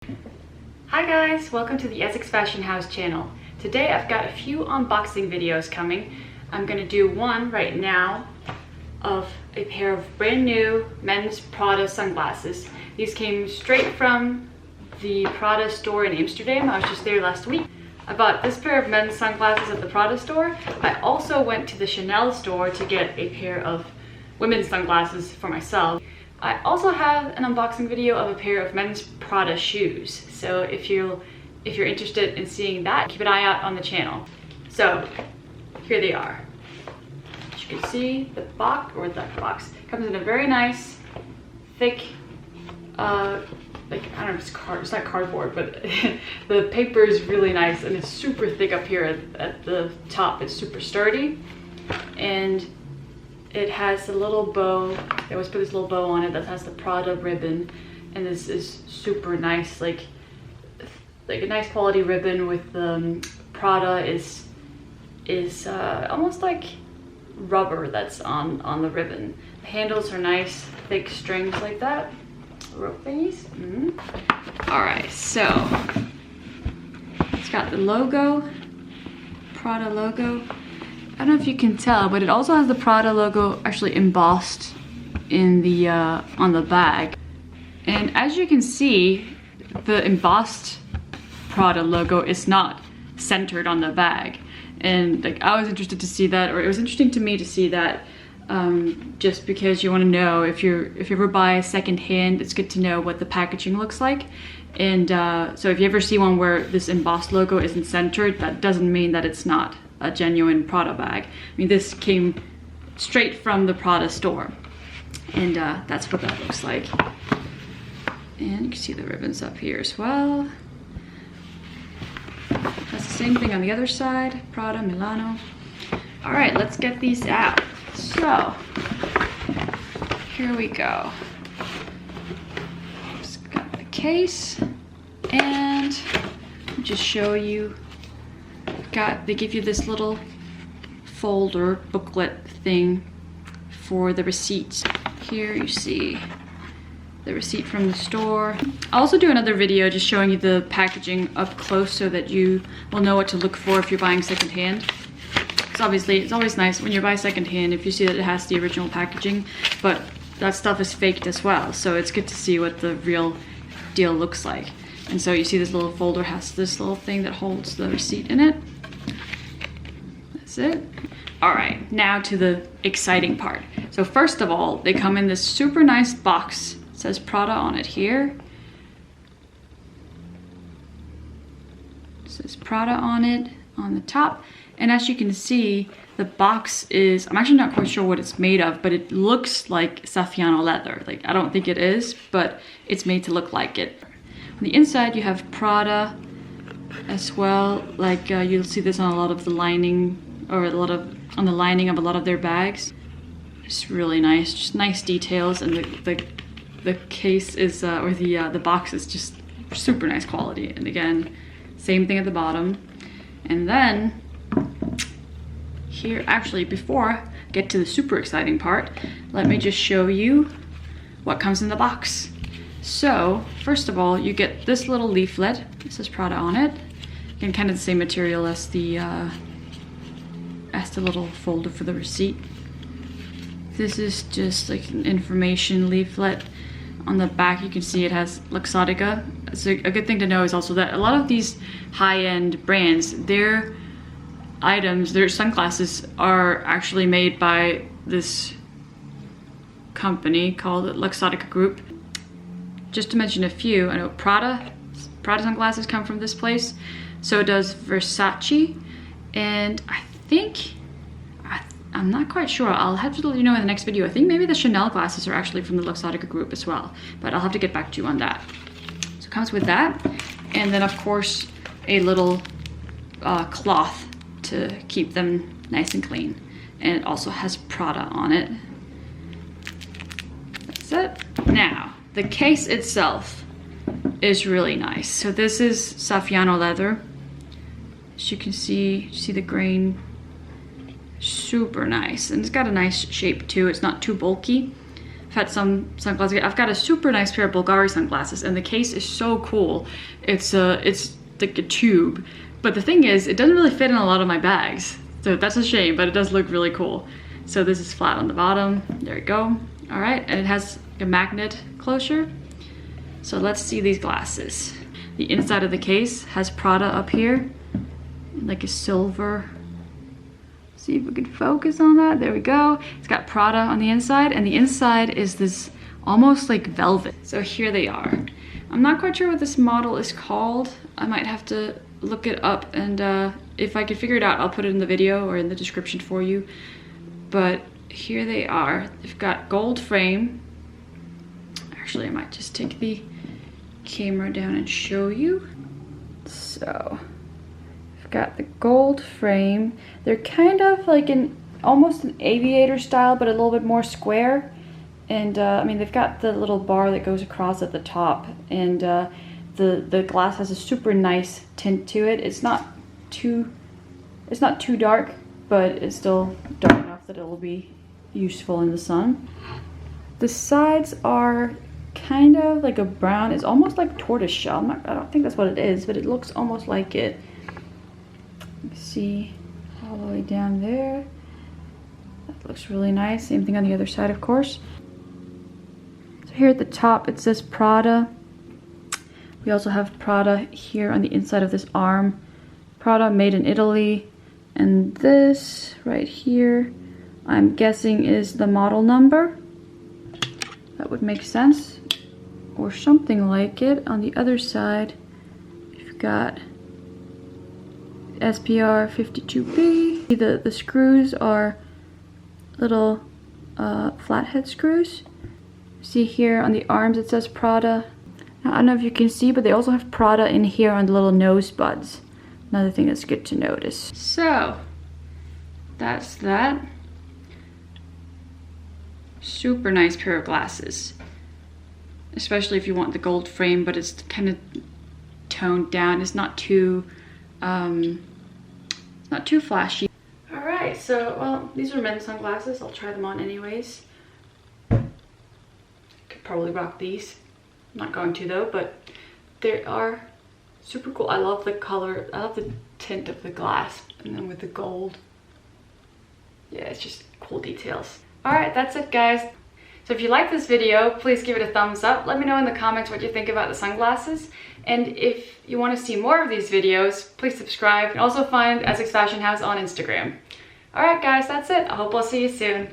Hi guys, welcome to the Essex Fashion House channel. Today I've got a few unboxing videos coming. I'm gonna do one right now of a pair of brand new men's Prada sunglasses. These came straight from the Prada store in Amsterdam. I was just there last week. I bought this pair of men's sunglasses at the Prada store. I also went to the Chanel store to get a pair of women's sunglasses for myself. I also have an unboxing video of a pair of men's Prada shoes. So if you're interested in seeing that, keep an eye out on the channel. So here they are. As you can see, the box comes in a very nice, thick, like, I don't know if it's not cardboard, but the paper is really nice and it's super thick up here at the top. It's super sturdy, and it has a little bow. They always put this little bow on it that has the Prada ribbon, and this is super nice, like a nice quality ribbon with Prada is almost like rubber that's on the ribbon. The handles are nice, thick strings like that, rope thingies. All right, so it's got the logo, Prada logo. I don't know if you can tell, but it also has the Prada logo actually embossed in the on the bag. And as you can see, the embossed Prada logo is not centered on the bag. And like, I was interested to see that, or it was interesting to me to see that, just because you want to know if you ever buy secondhand, it's good to know what the packaging looks like. And so if you ever see one where this embossed logo isn't centered, that doesn't mean that it's not a genuine Prada bag. I mean, this came straight from the Prada store, and that's what that looks like. And you can see the ribbons up here as well. That's the same thing on the other side, Prada Milano. All right, let's get these out. So here we go. Just got the case, and I'll just show you. They give you this little folder booklet thing for the receipts. Here you see the receipt from the store. I'll also do another video just showing you the packaging up close so that you will know what to look for if you're buying secondhand. Because obviously it's always nice when you buy secondhand if you see that it has the original packaging, but that stuff is faked as well, so it's good to see what the real deal looks like. And so you see this little folder has this little thing that holds the receipt in it. That's it. All right, now to the exciting part. So first of all, they come in this super nice box. It says Prada on it here. It says Prada on it on the top. And as you can see, the box is, I'm actually not quite sure what it's made of, but it looks like Saffiano leather. Like, I don't think it is, but it's made to look like it. On the inside, you have Prada as well. Like, you'll see this on a lot of the lining, or on the lining of a lot of their bags. It's really nice, just nice details, and the case is, or the box is just super nice quality. And again, same thing at the bottom. And then here, actually, before I get to the super exciting part, let me just show you what comes in the box. So first of all, you get this little leaflet. It says Prada on it, and kind of the same material as the little folder for the receipt. This is just like an information leaflet. On the back, you can see it has Luxottica. So a good thing to know is also that a lot of these high-end brands, their items, their sunglasses are actually made by this company called Luxottica Group. Just to mention a few, I know Prada sunglasses come from this place. So does Versace, and I think, I'm not quite sure. I'll have to let you know in the next video. I think maybe the Chanel glasses are actually from the Luxottica Group as well, but I'll have to get back to you on that. So it comes with that, and then of course a little cloth to keep them nice and clean, and it also has Prada on it. That's it. Now, the case itself is really nice. So this is Saffiano leather. As you can see the grain, super nice, and it's got a nice shape too. It's not too bulky, I've had some sunglasses. I've got a super nice pair of Bulgari sunglasses, and the case is so cool. It's like a tube, but the thing is, it doesn't really fit in a lot of my bags. So that's a shame, but it does look really cool. So this is flat on the bottom. There we go. All right, and it has a magnet closure. So let's see these glasses. The inside of the case has Prada up here, like a silver. See if we can focus on that. There we go. It's got Prada on the inside, and the inside is this almost like velvet. So here they are. I'm not quite sure what this model is called. I might have to look it up, and if I can figure it out, I'll put it in the video or in the description for you. But here they are. They've got gold frame. Actually, I might just take the camera down and show you. So I've got the gold frame. They're kind of like almost an aviator style, but a little bit more square. And I mean, they've got the little bar that goes across at the top, and the glass has a super nice tint to it. It's not too dark, but it's still dark enough that it will be useful in the sun. The sides are kind of like a brown. It's almost like tortoise shell. I don't think that's what it is, but it looks almost like it. You see all the way down there. That looks really nice. Same thing on the other side, of course. So here at the top it says Prada. We also have Prada here on the inside of this arm. Prada made in Italy. And this right here, I'm guessing is the model number. That would make sense. Or something like it. On the other side, you've got SPR 52B. The screws are little flathead screws. See here on the arms it says Prada. Now, I don't know if you can see, but they also have Prada in here on the little nose buds. Another thing that's good to notice. So that's that. Super nice pair of glasses, especially if you want the gold frame, but it's kind of toned down. It's not too flashy. All right, so well, these are men's sunglasses. I'll try them on anyways. Could probably rock these. I'm not going to though, but they are super cool. I love the color. I love the tint of the glass, and then with the gold. Yeah, it's just cool details. All right, that's it, guys. So if you like this video, please give it a thumbs up. Let me know in the comments what you think about the sunglasses. And if you want to see more of these videos, please subscribe. And also find Essex Fashion House on Instagram. All right, guys, that's it. I hope I'll see you soon.